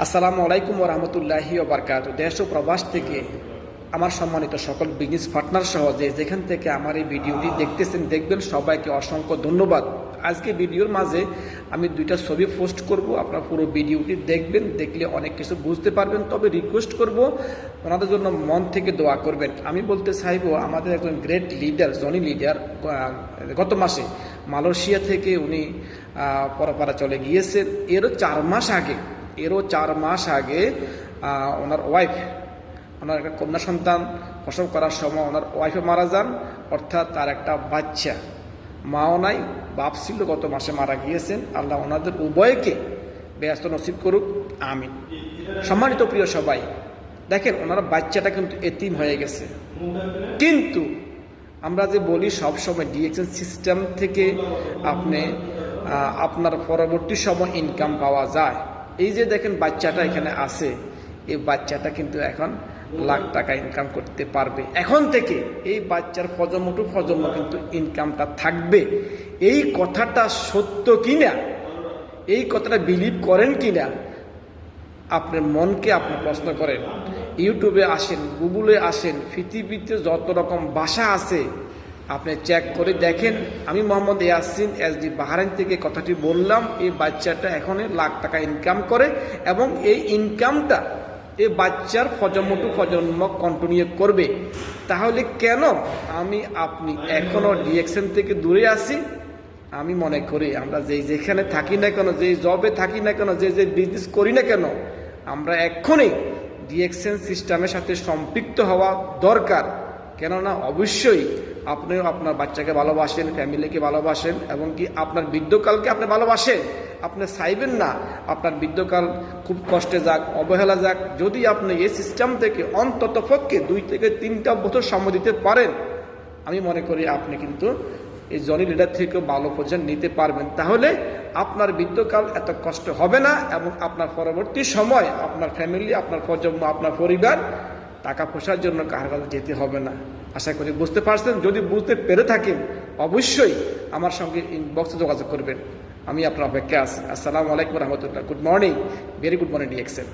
আসসালামু আলাইকুম ওয়া রাহমাতুল্লাহি ওয়া বারাকাতুহু। দেশ ও প্রবাস থেকে আমার সম্মানিত সকল বিজনেস পার্টনার সহ যেখান থেকে আমার এই ভিডিওটি দেখতেছেন দেখবেন, সবাইকে অসংখ্য ধন্যবাদ। আজকে ভিডিওর মাঝে আমি দুইটা ছবি পোস্ট করব, আপনারা পুরো ভিডিওটি দেখবেন, দেখলে অনেক কিছু বুঝতে পারবেন। তবে রিকোয়েস্ট করব ওনাদের জন্য মন থেকে দোয়া করবেন। আমি বলতে চাইবো, আমাদের একজন গ্রেট লিডার, জনি লিডার, গত মাসে মালয়েশিয়া থেকে উনি পরপাড়া চলে গিয়েছেন। এরও 4 মাস আগে ওনার ওয়াইফ, ওনার একটা কন্যা সন্তান প্রসব করার সময় ওনার ওয়াইফে মারা যান, অর্থাৎ তার একটা বাচ্চা, মাও নাই বাপ ছিল, গত মাসে মারা গিয়েছেন। আল্লাহ ওনাদের উভয়কে ব্যস্ত নসিব করুক, আমিন। সম্মানিত প্রিয় সবাই, দেখেন ওনার বাচ্চাটা কিন্তু এতিম হয়ে গেছে, কিন্তু আমরা যে বলি সবসময় ডিএক্সএন সিস্টেম থেকে আপনার পরবর্তী সময় ইনকাম পাওয়া যায়। এই যে দেখেন বাচ্চাটা এখানে আছে, এই বাচ্চাটা কিন্তু এখন লাখ টাকা ইনকাম করতে পারবে। এখন থেকে এই বাচ্চার প্রজন্ম টু প্রজন্ম কিন্তু ইনকামটা থাকবে। এই কথাটা সত্য কিনা, এই কথাটা বিলিভ করেন কিনা, আপনার মনকে আপনি প্রশ্ন করেন। ইউটিউবে আসেন, গুগলে আসেন, পৃথিবীতে যত রকম ভাষা আছে আপনি চেক করে দেখেন। আমি মোহাম্মদ ইয়াসিন এসডি বাহরাইন থেকে কথাটি বললাম। এই বাচ্চাটা এখন লাখ টাকা ইনকাম করে এবং এই ইনকামটা এই বাচ্চার প্রজন্ম টু প্রজন্ম কন্টিনিউ করবে। তাহলে কেন আপনি এখনো ডিএক্সএন থেকে দূরে আসি? আমি মনে করি আমরা যেখানে থাকি না কেন, যে জবে থাকি না কেন, যে বিজনেস করি না কেন, আমরা এক্ষুনি ডিএক্সএন সিস্টেমের সাথে সম্পৃক্ত হওয়া দরকার। কেননা অবশ্যই আপনিও আপনার বাচ্চাকে ভালোবাসেন, ফ্যামিলিকে ভালোবাসেন, এবং কি আপনার বৃদ্ধকালকে আপনি ভালোবাসেন। আপনি চাইবেন না আপনার বৃদ্ধকাল খুব কষ্টে যাক, অবহেলা যাক। যদি আপনি এই সিস্টেম থেকে অন্তত পক্ষে 2 থেকে 3টা বছর সময় দিতে পারেন, আমি মনে করি আপনি কিন্তু এই জনি লিডার থেকেও ভালো পজিশন নিতে পারবেন। তাহলে আপনার বৃদ্ধকাল এত কষ্ট হবে না, এবং আপনার পরবর্তী সময় আপনার ফ্যামিলি, আপনার প্রজন্ম, আপনার পরিবার টাকা পয়সার জন্য কারো কাছে যেতে হবে না। আশা করি বুঝতে পারছেন। যদি বুঝতে পেরে থাকেন অবশ্যই আমার সঙ্গে ইনবক্সে যোগাযোগ করবেন। আমি আপনার অপেক্ষা আছি। আসসালামু আলাইকুম রহমতুল্লাহ। Good morning, very good morning DXN.